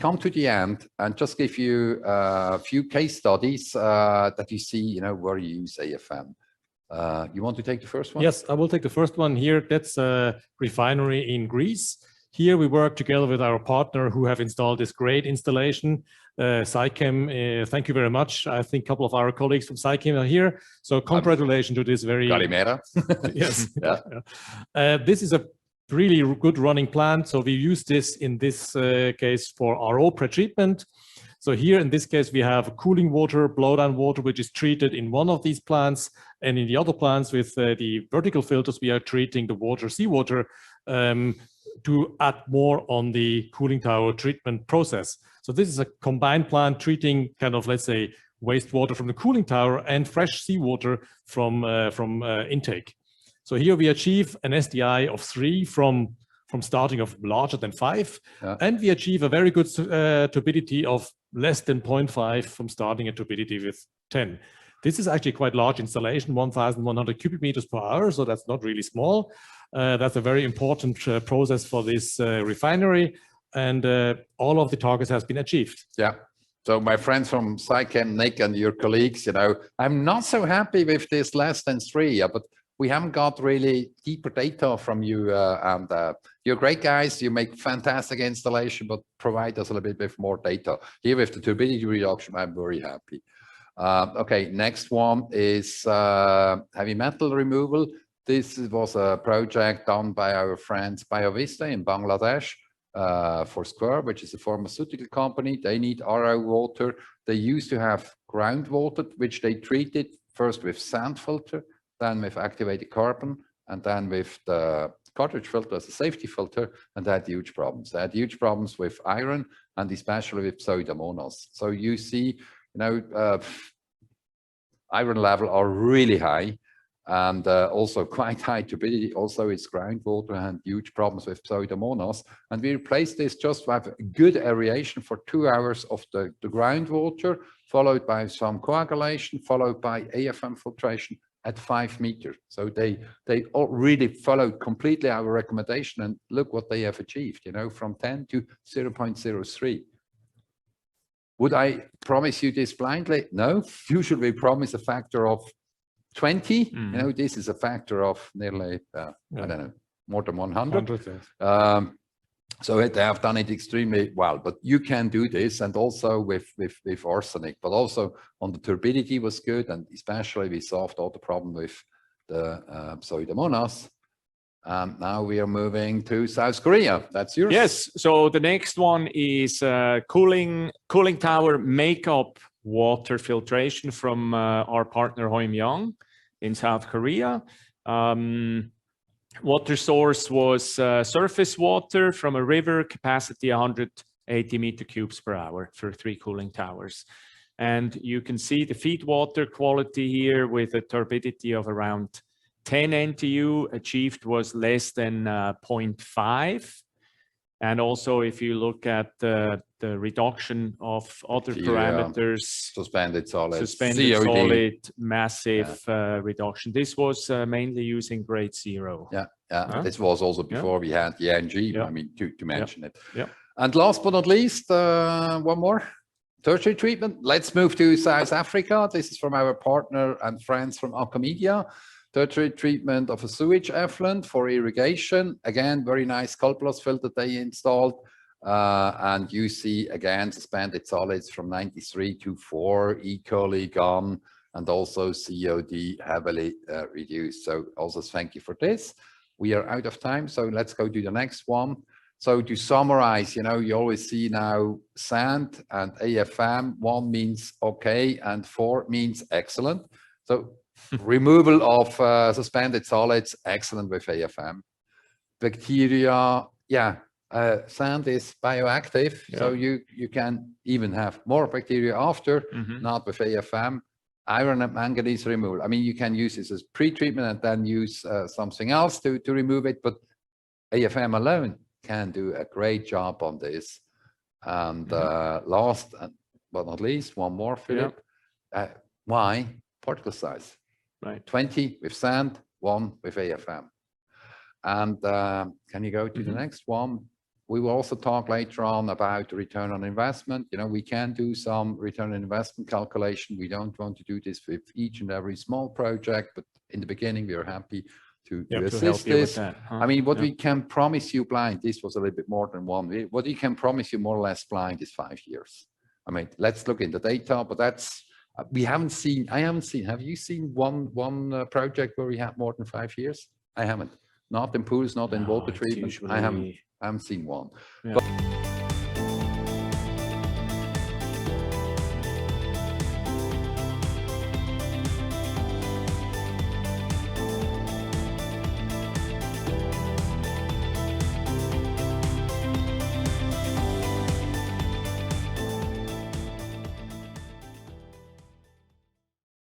come to the end and just give you a few case studies that you see, you know, where you use AFM. You want to take the first one? Yes, I will take the first one here. That's a refinery in Greece. Here we work together with our partner who have installed this great installation, SciChem. Thank you very much. I think a couple of our colleagues from SciChem are here. So congratulations to this very... Calimera. Yes. Yeah. This is a really good running plant. So we use this in this case for RO pretreatment. So here in this case, we have cooling water, blowdown water, which is treated in one of these plants. And in the other plants with the vertical filters, we are treating the water, seawater, to add more on the cooling tower treatment process. So this is a combined plant treating kind of, let's say, wastewater from the cooling tower and fresh seawater from intake. So here we achieve an SDI of 3 from starting of larger than 5, and we achieve a very good turbidity of less than 0.5 from starting a turbidity with 10. This is actually quite large installation, 1,100 cubic meters per hour, so that's not really small. That's a very important process for this refinery, and all of the targets has been achieved. Yeah. So my friends from SciChem, Nick, and your colleagues, you know, I'm not so happy with this less than 3, but we haven't got really deeper data from you, and you're great guys. You make fantastic installation, but provide us a little bit more data. Here with the turbidity reduction, I'm very happy. Okay, next one is heavy metal removal. This was a project done by our friends BioVista in Bangladesh for Square, which is a pharmaceutical company. They need RO water. They used to have groundwater, which they treated first with sand filter, then with activated carbon, and then with the cartridge filter as a safety filter, and they had huge problems. They had huge problems with iron and especially with Pseudomonas. So you see, you know, iron level are really high, and also quite high turbidity. Also, it's groundwater and huge problems with Pseudomonas. And we replaced this just with good aeration for 2 hours of the groundwater, followed by some coagulation, followed by AFM filtration at 5 meters. So they all really followed completely our recommendation, and look what they have achieved, you know, from 10 to 0.03. Would I promise you this blindly? No. Usually we promise a factor of 20. You know, this is a factor of nearly, I don't know, more than 100. So they have done it extremely well, but you can do this, and also with arsenic, but also on the turbidity was good, and especially we solved all the problem with the Pseudomonas. Now we are moving to South Korea. That's yours. Yes. So the next one is cooling tower makeup water filtration from our partner Hoimyang in South Korea. Water source was surface water from a river, capacity 180 meter cubes per hour for 3 cooling towers. And you can see the feed water quality here with a turbidity of around 10 NTU. Achieved was less than 0.5. And also, if you look at the reduction of other parameters, suspended solid, solid, massive reduction. This was mainly using grade 0. This was also before we had the NG, I mean, to mention it. Yeah. And last but not least, one more, tertiary treatment. Let's move to South Africa. This is from our partner and friends from Acamedia. Tertiary treatment of a sewage effluent for irrigation. Again, very nice calculus filter they installed. And you see again suspended solids from 93 to 4, E. coli gone, and also COD heavily reduced. So also thank you for this. We are out of time, so let's go to the next one. So to summarize, you know, you always see now sand and AFM. 1 means okay, and 4 means excellent. So removal of suspended solids, excellent with AFM. Bacteria, sand is bioactive, so you can even have more bacteria after, not with AFM. Iron and manganese removal. I mean, you can use this as pre-treatment and then use something else to remove it, but AFM alone can do a great job on this. And last but not least, one more, Philip. Why? Particle size. Right. 20 with sand, 1 with AFM. And can you go to the next one? We will also talk later on about the return on investment. You know, we can do some return on investment calculation. We don't want to do this with each and every small project, but in the beginning, we are happy to assist help you with this. that, huh? I mean, what we can promise you blind, this was a little bit more than one. What we can promise you more or less blind is 5 years. I mean, let's look in the data, but that's, we haven't seen, I haven't seen, have you seen one project where we had more than 5 years? I haven't. Not in pools, not in water treatment. I haven't seen one. Yeah. But